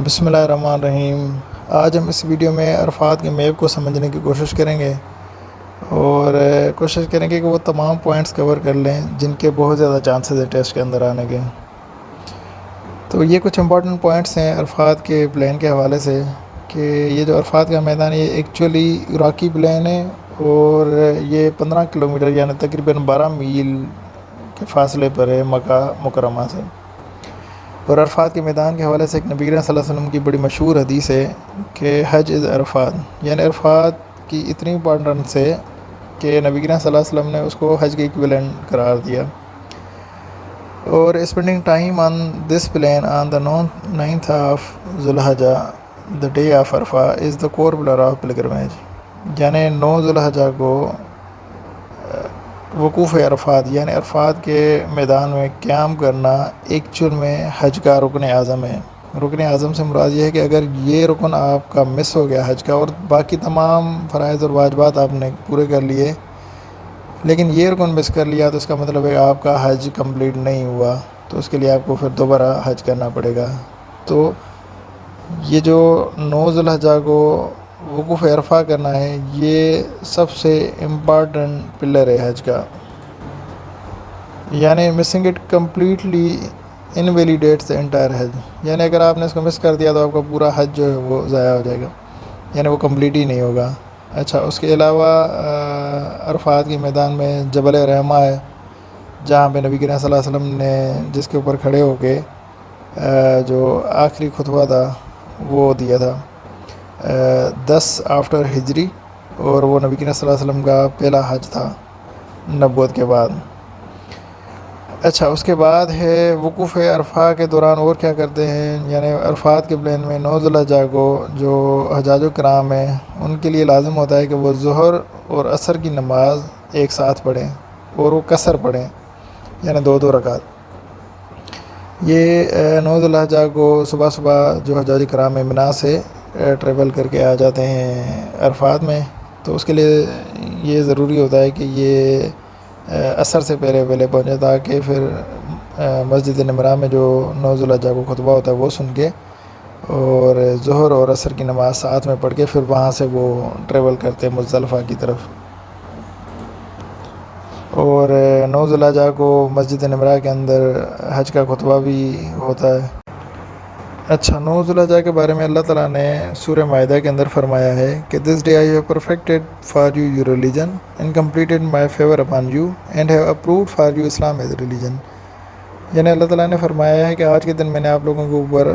بسم اللہ الرحمن الرحیم۔ آج ہم اس ویڈیو میں عرفات کے میپ کو سمجھنے کی کوشش کریں گے اور کوشش کریں گے کہ وہ تمام پوائنٹس کور کر لیں جن کے بہت زیادہ چانسز ہے ٹیسٹ کے اندر آنے کے۔ تو یہ کچھ امپورٹنٹ پوائنٹس ہیں عرفات کے پلین کے حوالے سے کہ یہ جو عرفات کا میدان ہے یہ ایکچولی عراقی پلین ہے اور یہ 15 کلومیٹر یعنی تقریباً 12 میل کے فاصلے پر ہے مکہ مکرمہ سے۔ اور عرفات کے میدان کے حوالے سے ایک نبی کریم صلی اللہ علیہ وسلم کی بڑی مشہور حدیث ہے کہ حج از عرفات، یعنی عرفات کی اتنی امپورٹنس ہے کہ نبی کریم صلی اللہ علیہ وسلم نے اس کو حج کے ایکویلنٹ قرار دیا۔ اور spending time on this plain on the 9th of Dhul Hijjah the day of Arafah is the core pillar of pilgrimage, یعنی 9 ذوالحجہ کو وقوف عرفات یعنی عرفات کے میدان میں قیام کرنا ایکچول میں حج کا رکن اعظم ہے۔ رکن اعظم سے مراد یہ ہے کہ اگر یہ رکن آپ کا مس ہو گیا حج کا اور باقی تمام فرائض اور واجبات آپ نے پورے کر لیے لیکن یہ رکن مس کر لیا تو اس کا مطلب ہے آپ کا حج کمپلیٹ نہیں ہوا، تو اس کے لیے آپ کو پھر دوبارہ حج کرنا پڑے گا۔ تو یہ جو 9 ذوالحجہ کو وقوف عرفہ کرنا ہے یہ سب سے امپارٹنٹ پلر ہے حج کا، یعنی missing it completely invalidates the entire حج، یعنی اگر آپ نے اس کو مس کر دیا تو آپ کا پورا حج جو ہے وہ ضائع ہو جائے گا، یعنی وہ کمپلیٹ ہی نہیں ہوگا۔ اچھا، اس کے علاوہ عرفات کے میدان میں جبل رحمہ ہے جہاں پہ نبی کریم صلی اللہ علیہ وسلم نے جس کے اوپر کھڑے ہو کے جو آخری خطبہ تھا وہ دیا تھا 10 آفٹر ہجری، اور وہ نبی کریم صلی اللہ علیہ وسلم کا پہلا حج تھا نبوت کے بعد۔ اچھا، اس کے بعد ہے وقوف عرفہ کے دوران اور کیا کرتے ہیں، یعنی عرفات کے پلین میں 9 ذوالحجہ کو جو حجاج و کرام ہیں ان کے لیے لازم ہوتا ہے کہ وہ ظہر اور عصر کی نماز ایک ساتھ پڑھیں اور وہ قصر پڑھیں، یعنی 2 رکعت۔ یہ 9 ذوالحجہ کو صبح صبح جو حجاج کرام منا سے ٹریول کر کے آ جاتے ہیں عرفات میں، تو اس کے لیے یہ ضروری ہوتا ہے کہ یہ عصر سے پہلے پہنچے تاکہ پھر مسجد نمرہ میں جو 9 ذوالحجہ کو خطبہ ہوتا ہے وہ سن کے اور ظہر اور عصر کی نماز ساتھ میں پڑھ کے پھر وہاں سے وہ ٹریول کرتے ہیں مزدلفہ کی طرف۔ اور 9 ذوالحجہ کو مسجد نمرہ کے اندر حج کا خطبہ بھی ہوتا ہے۔ اچھا، 9 ذوالحجہ کے بارے میں اللہ تعالیٰ نے سورہ مائدہ کے اندر فرمایا ہے کہ this day I have perfected for you your religion and completed my favour upon you and have approved for you Islam as religion, یعنی اللہ تعالیٰ نے فرمایا ہے کہ آج کے دن میں نے آپ لوگوں کے اوپر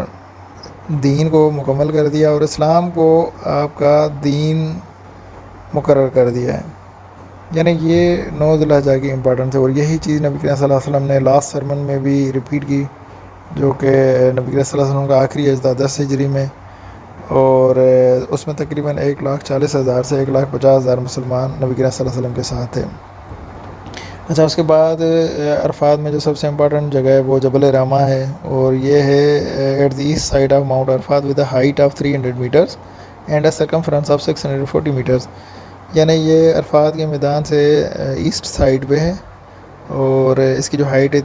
دین کو مکمل کر دیا اور اسلام کو آپ کا دین مقرر کر دیا ہے، یعنی یہ 9 ذوالحجہ کی امپورٹنس ہے۔ اور یہی چیز نبی کریم صلی اللہ علیہ وسلم نے لاسٹ سرمن میں بھی ریپیٹ کی جو کہ نبی کریم صلی اللہ علیہ وسلم کا آخری حج تھا 10 ہجری میں، اور اس میں تقریباً 1,40,000 سے 1,50,000 مسلمان نبی کریم صلی اللہ علیہ وسلم کے ساتھ تھے۔ اچھا، اس کے بعد عرفات میں جو سب سے امپورٹنٹ جگہ ہے وہ جبل رحمہ ہے، اور یہ ہے at the east side of mount Arafat with a height of 300 metres and a circumference of 640 metres, یعنی یہ عرفات کے میدان سے ایسٹ سائڈ پہ ہے اور اس کی جو ہائٹ ہے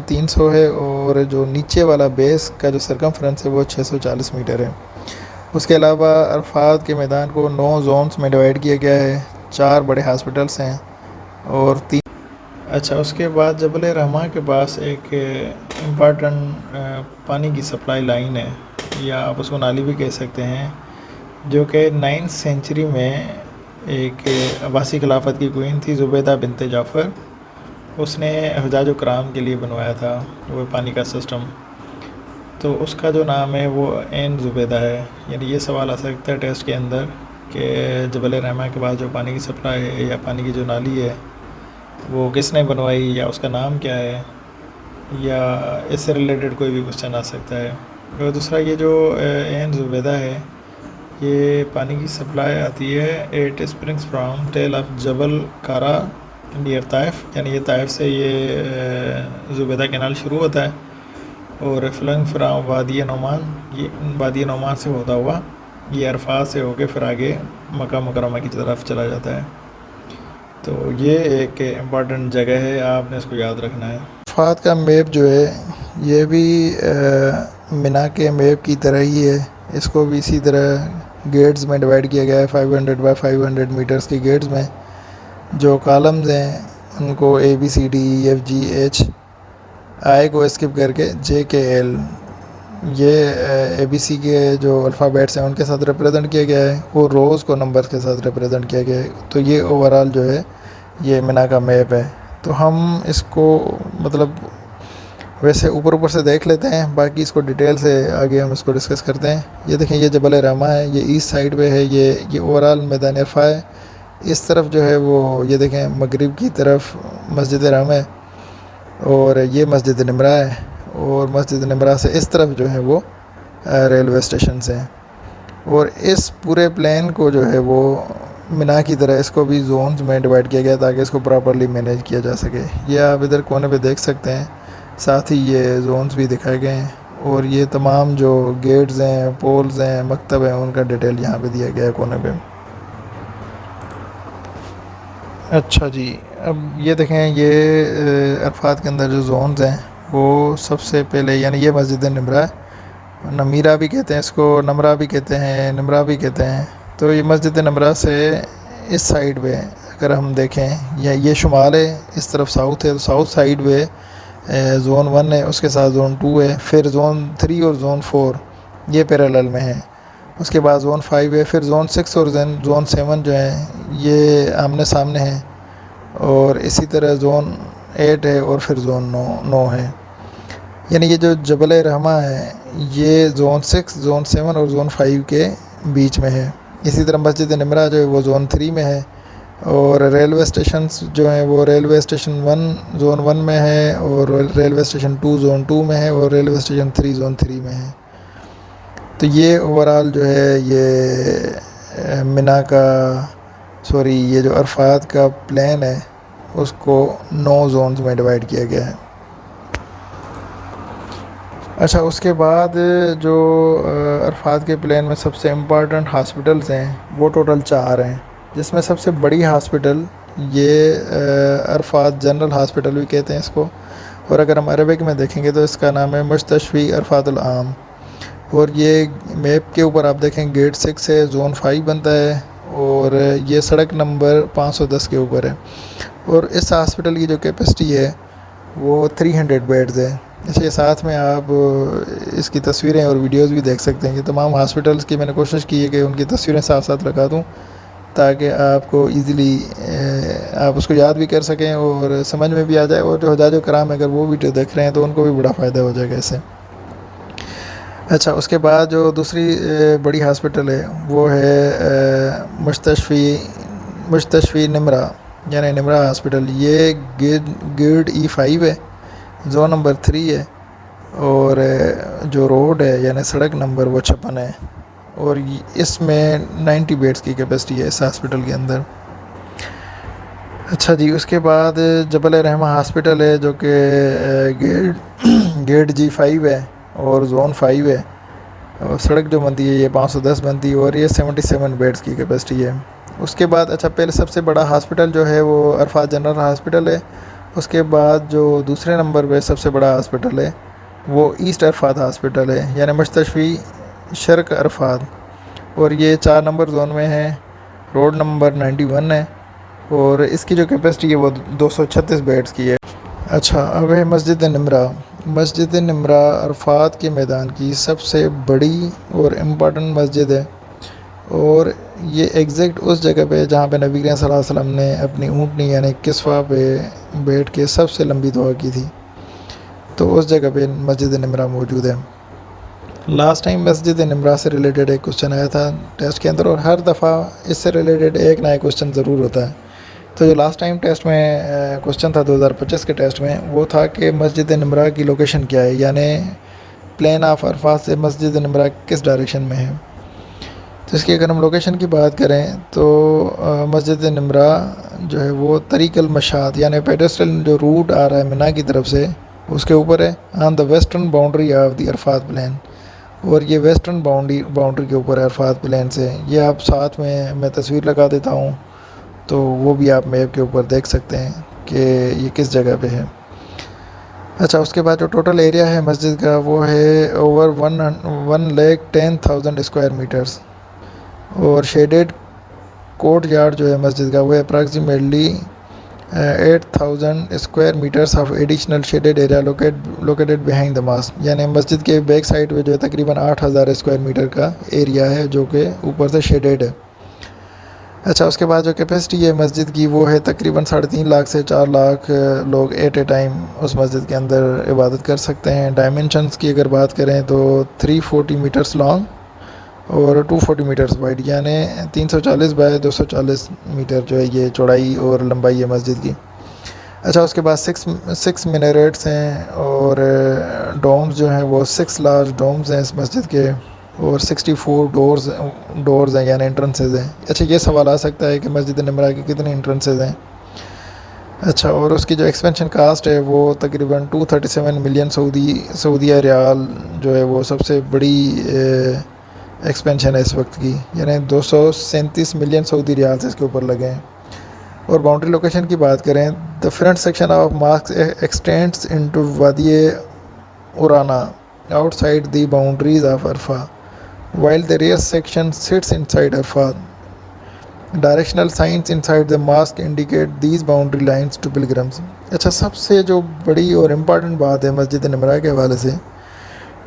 300 ہے، اور جو نیچے والا بیس کا جو سرکمفرنس ہے وہ 640 میٹر ہے۔ اس کے علاوہ عرفات کے میدان کو 9 زونز میں ڈیوائیڈ کیا گیا ہے، 4 بڑے ہاسپٹلس ہیں اور 3۔ اچھا، اس کے بعد جبل رحمہ کے پاس ایک امپارٹنٹ پانی کی سپلائی لائن ہے، یا آپ اس کو نالی بھی کہہ سکتے ہیں، جو کہ 9th سینچری میں ایک عباسی خلافت کی کوئین تھی زبیدہ بنت جعفر، اس نے حجاج و کرام کے لیے بنوایا تھا وہ پانی کا سسٹم، تو اس کا جو نام ہے وہ عین زبیدہ ہے۔ یعنی یہ سوال آ سکتا ہے ٹیسٹ کے اندر کہ جبل رحمہ کے بعد جو پانی کی سپلائی ہے یا پانی کی جو نالی ہے وہ کس نے بنوائی یا اس کا نام کیا ہے، یا اس سے ریلیٹڈ کوئی بھی کوشچن آ سکتا ہے۔ اور دوسرا یہ جو عین زبیدہ ہے یہ پانی کی سپلائی آتی ہے at springs from tail of Jabal Kara near Taif, یعنی یہ طائف سے یہ زبیدہ کینال شروع ہوتا ہے، اور فلنگ فرام وادی نعمان، یہ وادی نعمان سے ہوتا ہوا یہ عرفات سے ہو کے پھر آگے مکہ مکرمہ کی طرف چلا جاتا ہے۔ تو یہ ایک امپورٹنٹ جگہ ہے، آپ نے اس کو یاد رکھنا ہے۔ عرفات کا میپ جو ہے یہ بھی منا کے میپ کی طرح ہی ہے، اس کو بھی اسی طرح گیٹس میں ڈیوائڈ کیا گیا ہے، 500 بائی 500 میٹرز کے گیٹس میں. جو کالمز ہیں ان کو ABCDEFGH، آئی کو اسکپ کر کے JKL، یہ ABC کے جو الفابیٹس ہیں ان کے ساتھ ریپرزنٹ کیا گیا ہے، اور روز کو نمبرز کے ساتھ ریپرزنٹ کیا گیا ہے. تو یہ اوورال جو ہے یہ منا کا میپ ہے. تو ہم اس کو مطلب ویسے اوپر سے دیکھ لیتے ہیں، باقی اس کو ڈیٹیل سے آگے ہم اس کو ڈسکس کرتے ہیں. یہ دیکھیں، یہ جبل رحمہ ہے، یہ ایسٹ سائڈ پہ ہے، یہ اوورال میدان عرفہ ہے. اس طرف جو ہے وہ یہ دیکھیں مغرب کی طرف مسجد رحمہ ہے، اور یہ مسجد نمرہ ہے، اور مسجد نمرہ سے اس طرف جو ہے وہ ریلوے اسٹیشنز ہیں. اور اس پورے پلین کو جو ہے وہ منا کی طرح اس کو بھی زونز میں ڈیوائڈ کیا گیا تاکہ اس کو پراپرلی مینیج کیا جا سکے. یہ آپ ادھر کونے پہ دیکھ سکتے ہیں، ساتھ ہی یہ زونز بھی دکھائے گئے ہیں، اور یہ تمام جو گیٹس ہیں، پولز ہیں، مکتب ہیں، ان کا ڈیٹیل یہاں پہ دیا گیا ہے کونے پہ. اچھا جی، اب یہ دیکھیں، یہ عرفات کے اندر جو زونز ہیں وہ سب سے پہلے، یعنی یہ مسجد نمرہ ہے، نمیرہ بھی کہتے ہیں اس کو، نمرہ بھی کہتے ہیں، نمرہ بھی کہتے ہیں. تو یہ مسجد نمرہ سے اس سائیڈ پہ اگر ہم دیکھیں، یا یہ شمال ہے، اس طرف ساؤتھ ہے، تو ساؤتھ سائیڈ پہ زون 1 ہے، اس کے ساتھ زون 2 ہے، پھر زون 3 اور زون 4 یہ پیرالل میں ہیں. اس کے بعد زون 5 ہے، پھر زون 6 اور زون 7 جو ہیں یہ آمنے سامنے ہیں، اور اسی طرح زون 8 ہے، اور پھر زون 9 ہے. یعنی یہ جو جبل رحمہ ہے یہ زون 6، زون 7 اور زون 5 کے بیچ میں ہے. اسی طرح مسجد نمرہ جو ہے وہ زون 3 میں ہے، اور ریلوے اسٹیشنز جو ہیں وہ ریلوے اسٹیشن 1 زون 1 میں ہے، اور ریلوے اسٹیشن 2 زون 2 میں ہے، اور ریلوے اسٹیشن 3 زون 3 میں ہے. تو یہ اوورال جو ہے یہ منا کا یہ جو عرفات کا پلان ہے اس کو 9 زونز میں ڈیوائڈ کیا گیا ہے. اچھا، اس کے بعد جو عرفات کے پلان میں سب سے امپارٹنٹ ہاسپٹلز ہیں وہ ٹوٹل 4 ہیں، جس میں سب سے بڑی ہاسپٹل یہ عرفات جنرل ہاسپٹل بھی کہتے ہیں اس کو، اور اگر ہم عربک میں دیکھیں گے تو اس کا نام ہے مستشفی عرفات العام. اور یہ میپ کے اوپر آپ دیکھیں گیٹ 6 ہے، زون 5 بنتا ہے، اور یہ سڑک نمبر 510 کے اوپر ہے. اور اس ہاسپٹل کی جو کیپیسٹی ہے وہ 300 بیڈز ہے. اس کے ساتھ میں آپ اس کی تصویریں اور ویڈیوز بھی دیکھ سکتے ہیں. کہ تمام ہاسپٹلس کی میں نے کوشش کی ہے کہ ان کی تصویریں ساتھ ساتھ لگا دوں تاکہ آپ کو ایزیلی آپ اس کو یاد بھی کر سکیں اور سمجھ میں بھی آ جائے، اور جو حجاج و کرام اگر وہ ویڈیو دیکھ رہے ہیں تو ان کو بھی بڑا فائدہ ہو جائے گا اس سے. اچھا، اس کے بعد جو دوسری بڑی ہاسپٹل ہے وہ ہے مستشفی نمرہ، یعنی نمرہ ہاسپٹل. یہ گیٹ E5 ہے، زون نمبر 3 ہے، اور جو روڈ ہے یعنی سڑک نمبر وہ 56 ہے، اور اس میں 90 بیڈز کی کیپیسٹی ہے اس ہاسپٹل کے اندر. اچھا جی، اس کے بعد جبل رحمہ ہاسپٹل ہے جو کہ گیٹ G5 ہے اور زون 5 ہے، اور سڑک جو بنتی ہے یہ 510 بنتی ہے، اور یہ 77 بیڈز کی کیپیسٹی ہے. اس کے بعد اچھا، پہلے سب سے بڑا ہاسپٹل جو ہے وہ عرفات جنرل ہاسپٹل ہے. اس کے بعد جو دوسرے نمبر پہ سب سے بڑا ہاسپٹل ہے وہ ایسٹ عرفات ہاسپٹل ہے، یعنی مستشفی شرق عرفات، اور یہ 4 نمبر زون میں ہے، روڈ نمبر 91 ہے، اور اس کی جو کیپیسٹی ہے وہ 236 بیڈز کی ہے. اچھا، اب ہے مسجد نمرہ. مسجد نمرہ عرفات کے میدان کی سب سے بڑی اور امپارٹنٹ مسجد ہے، اور یہ ایگزیکٹ اس جگہ پہ جہاں پہ نبی کریم صلی اللہ علیہ وسلم نے اپنی اونٹنی یعنی کسوہ پہ بیٹھ کے سب سے لمبی دعا کی تھی، تو اس جگہ پہ مسجد نمرہ موجود ہے. لاسٹ ٹائم مسجد نمرہ سے ریلیٹڈ ایک کوسچن آیا تھا ٹیسٹ کے اندر، اور ہر دفعہ اس سے ریلیٹڈ ایک نیا کوسچن ضرور ہوتا ہے. تو جو لاسٹ ٹائم ٹیسٹ میں کوسچن تھا 2025 کے ٹیسٹ میں، وہ تھا کہ مسجد نمرہ کی لوکیشن کیا ہے، یعنی پلین آف عرفات سے مسجد نمرہ کس ڈائریکشن میں ہے. تو اس کی اگر ہم لوکیشن کی بات کریں تو مسجد نمرہ جو ہے وہ طریق المشاط یعنی پیڈسٹرل جو روٹ آ رہا ہے منا کی طرف سے اس کے اوپر ہے، on the western boundary of the Arafat plain. اور یہ ویسٹرن باؤنڈری کے اوپر ہے عرفات پلین سے. یہ آپ ساتھ میں تصویر لگا دیتا ہوں تو وہ بھی آپ میپ کے اوپر دیکھ سکتے ہیں کہ یہ کس جگہ پہ ہے. اچھا اس کے بعد جو ٹوٹل ایریا ہے مسجد کا وہ ہے اوور 1,10,000 اسکوائر میٹرس، اور شیڈیڈ کورٹ یارڈ جو ہے مسجد کا وہ approximately 8,000 square metres of additional shaded area located behind the mosque, یعنی مسجد کے بیک سائڈ پہ جو ہے تقریباً 8,000 اسکوائر میٹر کا ایریا ہے جو کہ اوپر سے شیڈیڈ ہے۔ اچھا اس کے بعد جو کیپیسٹی ہے مسجد کی وہ ہے تقریباً 3.5 لاکھ سے 4 لاکھ لوگ ایٹ اے ٹائم اس مسجد کے اندر عبادت کر سکتے ہیں۔ ڈائمنشنز کی اگر بات کریں تو 340 میٹرز لانگ اور 240 میٹرز وائڈ، یعنی 340 بائی 240 میٹر جو ہے یہ چوڑائی اور لمبائی ہے مسجد کی۔ اچھا اس کے بعد 6 مینیریٹس ہیں، اور ڈومز جو ہیں وہ 6 لارج ڈومز ہیں اس مسجد کے، اور 64 ڈورز ہیں یعنی انٹرنسز ہیں۔ اچھا یہ سوال آ سکتا ہے کہ مسجد نمرہ کی کتنے انٹرنسز ہیں؟ اچھا اور اس کی جو ایکسپینشن کاسٹ ہے وہ تقریباً 237 ملین سعودیہ ریال جو ہے وہ سب سے بڑی ایکسپینشن ہے اس وقت کی، یعنی 237 ملین سعودی ریال سے اس کے اوپر لگے ہیں۔ اور باؤنڈری لوکیشن کی بات کریں، the front section of mosque extends into Wadi Uranah outside the boundaries of Arafah while the rear section sits inside Arafat. Directional signs inside the mosque indicate these boundary lines to pilgrims. اچھا سب سے جو بڑی اور important بات ہے مسجد نمرہ کے حوالے سے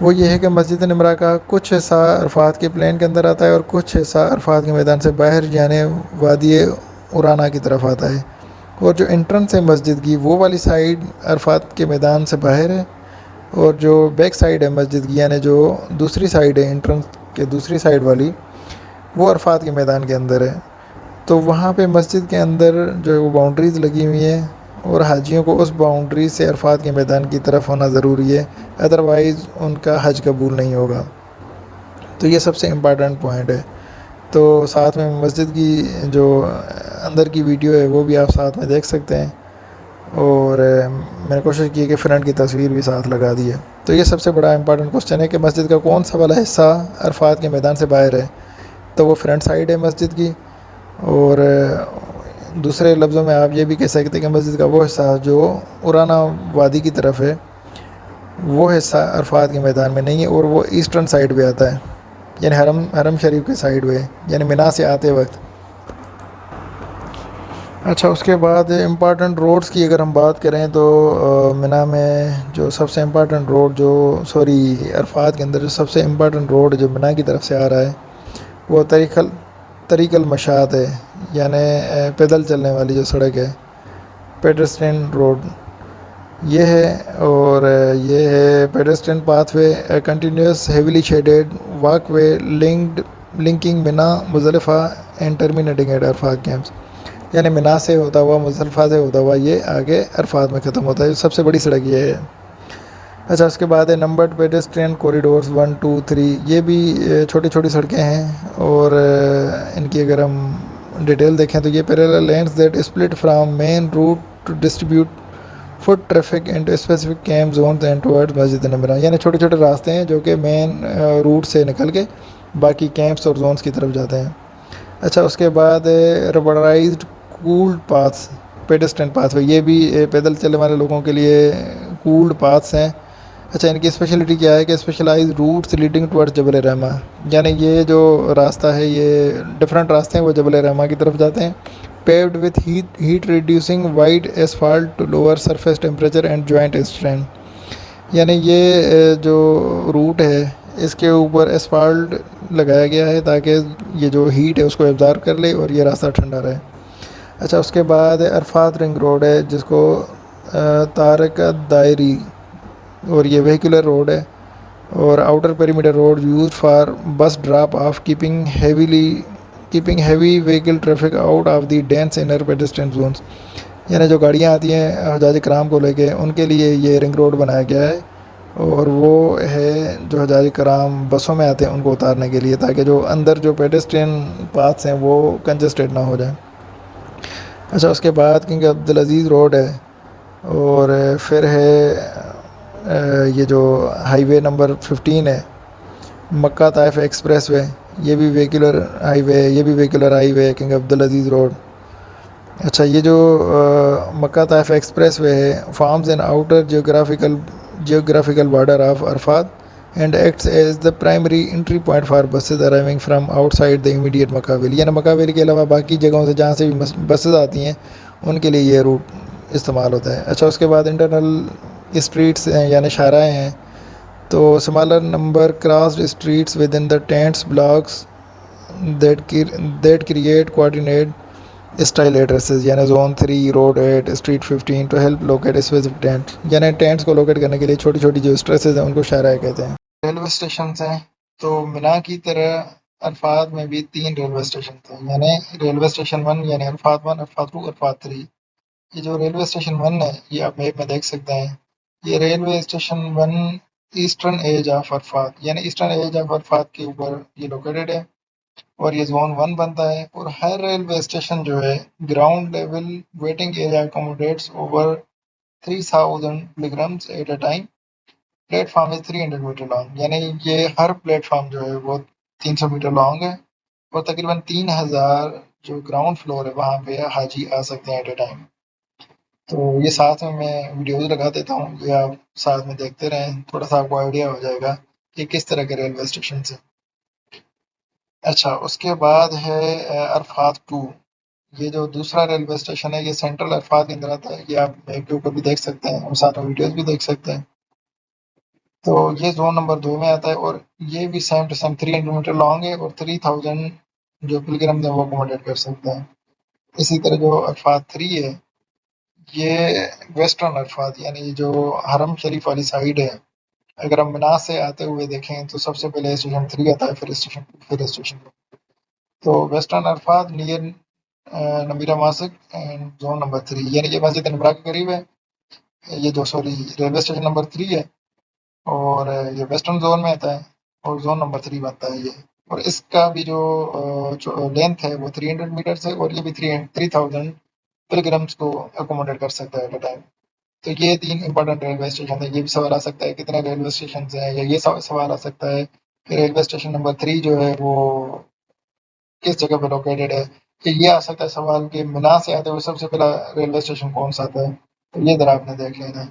وہ یہ ہے کہ مسجد نمرہ کا کچھ حصہ عرفات کے پلین کے اندر آتا ہے اور کچھ حصہ عرفات کے میدان سے باہر یعنی وادی اورانا کی طرف آتا ہے، اور جو انٹرنس ہے مسجد کی وہ والی سائڈ عرفات کے میدان سے باہر ہے، اور جو بیک سائڈ ہے مسجد کی یعنی جو دوسری سائڈ ہے انٹرنس کے دوسری سائڈ والی وہ عرفات کے میدان کے اندر ہے۔ تو وہاں پہ مسجد کے اندر جو ہے وہ باؤنڈریز لگی ہوئی ہیں، اور حاجیوں کو اس باؤنڈری سے عرفات کے میدان کی طرف ہونا ضروری ہے، ادروائز ان کا حج قبول نہیں ہوگا۔ تو یہ سب سے امپارٹنٹ پوائنٹ ہے۔ تو ساتھ میں مسجد کی جو اندر کی ویڈیو ہے وہ بھی آپ ساتھ میں دیکھ سکتے ہیں، اور میں نے کوشش کی کہ فرنٹ کی تصویر بھی ساتھ لگا دی ہے۔ تو یہ سب سے بڑا امپارٹنٹ کوسچن ہے کہ مسجد کا کون سا والا حصہ عرفات کے میدان سے باہر ہے؟ تو وہ فرنٹ سائڈ ہے مسجد کی، اور دوسرے لفظوں میں آپ یہ بھی کہہ سکتے ہیں کہ مسجد کا وہ حصہ جو اورانا وادی کی طرف ہے وہ حصہ عرفات کے میدان میں نہیں ہے، اور وہ ایسٹرن سائڈ پہ آتا ہے، یعنی حرم شریف کے سائڈ پہ، یعنی منا سے آتے وقت۔ اچھا اس کے بعد امپارٹنٹ روڈز کی اگر ہم بات کریں تو منا میں جو سب سے امپارٹنٹ روڈ عرفات کے اندر جو سب سے امپارٹنٹ روڈ جو منا کی طرف سے آ رہا ہے وہ طریق المشاۃ ہے، یعنی پیدل چلنے والی جو سڑک ہے، پیڈسٹرین روڈ یہ ہے، اور یہ ہے pedestrian pathway continuous heavily shaded walkway linking Mina Muzdalifah and terminating at Arafat camps, یعنی منا سے ہوتا ہوا مزدلفہ سے ہوتا ہوا یہ آگے عرفات میں ختم ہوتا ہے، سب سے بڑی سڑک یہ ہے۔ اچھا اس کے بعد ہے نمبرڈ پیڈسٹرین کوریڈورز 1 2 3، یہ بھی چھوٹی چھوٹی سڑکیں ہیں، اور ان کی اگر ہم ڈیٹیل دیکھیں تو یہ parallel lanes that split from main route to distribute foot traffic into specific camp zones and towards Masjid Namirah, یعنی چھوٹے چھوٹے راستے ہیں جو کہ مین روٹ سے نکل کے باقی کیمپس اور زونز کی طرف جاتے ہیں۔ اچھا اس کے بعد rubberized cooled paths pedestrian pathway, یہ بھی پیدل چلنے والے لوگوں کے لیے کولڈ پاتھس ہیں۔ اچھا ان کی اسپیشلٹی کیا ہے کہ اسپیشلائز روٹس لیڈنگ ٹورڈ جبل رحمہ، یعنی یہ جو راستہ ہے یہ ڈفرینٹ راستے ہیں وہ جبل رحمہ کی طرف جاتے ہیں، paved with heat reducing white asphalt to lower surface temperature and joint strain, یعنی یہ جو روٹ ہے اس کے اوپر ایسفالٹ لگایا گیا ہے تاکہ یہ جو ہیٹ ہے اس کو ایبزارب کر لے اور یہ راستہ ٹھنڈا رہے۔ اچھا اس کے بعد عرفات رنگ روڈ ہے جس کو طارق دائری، اور یہ وہیکولر روڈ ہے، اور outer perimeter road use for bus drop off keeping heavy vehicle traffic out of the dense inner pedestrian zones, یعنی جو گاڑیاں آتی ہیں حجاج کرام کو لے کے ان کے لیے یہ رنگ روڈ بنایا گیا ہے، اور وہ ہے جو حجاج کرام بسوں میں آتے ہیں ان کو اتارنے کے لیے تاکہ جو اندر جو پیڈسٹرین پاتھس ہیں وہ کنجسٹڈ نہ ہو جائیں۔ اچھا اس کے بعد کنگ عبدالعزیز روڈ ہے، اور پھر ہے یہ جو ہائی وے نمبر 15 ہے مکہ طائف ایکسپریس وے، یہ بھی vehicular highway King Abdulaziz road. اچھا یہ جو مکہ طائف ایکسپریس وے ہے forms an outer geographical border of Arafat and acts as the primary entry point for buses arriving from outside the immediate Mecca valley, یعنی Mecca valley کے علاوہ باقی جگہوں سے جہاں سے بھی بسز آتی ہیں ان کے لیے یہ روٹ استعمال ہوتا ہے۔ اچھا اس کے بعد انٹرنل اسٹریٹس ہیں یعنی شاہراہیں ہیں، تو smaller number crossed streets within the tents blocks that create coordinate style addresses, یعنی zone 3 road 8 street 15 to help locate specific tent, یعنی ٹینٹس کو لوکیٹ کرنے کے لیے چھوٹی چھوٹی جو اسٹریسز ہیں ان کو شاہراہ کہتے ہیں۔ ریلوے اسٹیشنز ہیں تو منا کی طرح عرفات میں بھی 3 ریلوے اسٹیشن تھے، یعنی ریلوے اسٹیشن 1 یعنی عرفات 1 عرفات 2 عرفات 3۔ یہ جو ریلوے اسٹیشن 1 ہے یہ آپ میپ میں دیکھ سکتے ہیں، یہ railway station 1 eastern edge of Arafat یعنی ایسٹرن ایج آف عرفات کے اوپر یہ لوکیٹڈ ہے اور یہ زون 1 بنتا ہے، اور ہر ریلوے اسٹیشن جو ہے ground level waiting area accommodates over 3000 pilgrims at a time. Platform is 300 metre long, یعنی یہ ہر پلیٹ فارم جو ہے وہ 300 میٹر لانگ ہے اور تقریباً 3000 جو گراؤنڈ فلور ہے وہاں پہ حاجی آ سکتے ہیں ایٹ اے ٹائم۔ تو یہ ساتھ میں ویڈیوز لگا دیتا ہوں، یہ آپ ساتھ میں دیکھتے رہیں، تھوڑا سا آپ کو آئیڈیا ہو جائے گا کہ کس طرح کے ریلوے اسٹیشن سے۔ اچھا اس کے بعد ہے عرفات 2، یہ جو دوسرا ریلوے اسٹیشن ہے یہ سینٹرل عرفات کے اندر آتا ہے، یہ آپ میپ کے اوپر بھی دیکھ سکتے ہیں اور ساتھ میں ویڈیوز بھی دیکھ سکتے ہیں۔ تو یہ زون نمبر 2 میں آتا ہے اور یہ بھی same to same 300 metre long ہے اور 3000 جو پلگرم ہیں وہ اکوموڈیٹ کر سکتے ہیں۔ اسی طرح جو عرفات 3 ہے یہ ویسٹرن عرفات یعنی جو حرم شریف والی سائیڈ ہے، اگر ہم منا سے آتے ہوئے دیکھیں تو سب سے پہلے اسٹیشن 3 آتا ہے، پھر اسٹیشن 2۔ تو western Arafat near Namira mosque and zone number 3، یعنی یہ مسجد نمرہ کے قریب ہے، یہ جو سوری ریلوے اسٹیشن نمبر 3 ہے اور یہ ویسٹرن زون میں آتا ہے اور زون نمبر 3 بنتا ہے یہ، اور اس کا بھی جو لینتھ ہے وہ 300 میٹر ہے اور یہ بھی 3000 پلگرمس کو اکوموڈیٹ کر سکتا ہے ایٹ اے ٹائم۔ تو یہ 3 امپورٹنٹ ریلوے اسٹیشن ہیں، یہ بھی سوال آ سکتا ہے کتنے ریلوے اسٹیشن ہیں، یا یہ سوال آ سکتا ہے کہ ریلوے اسٹیشن نمبر 3 جو ہے وہ کس جگہ پہ لوکیٹڈ ہے، کہ یہ آ سکتا ہے سوال کہ منا سے آتے ہوئے سب سے پہلا ریلوے اسٹیشن کون سا آتا ہے، تو یہ ذرا آپ نے دیکھ لینا ہے۔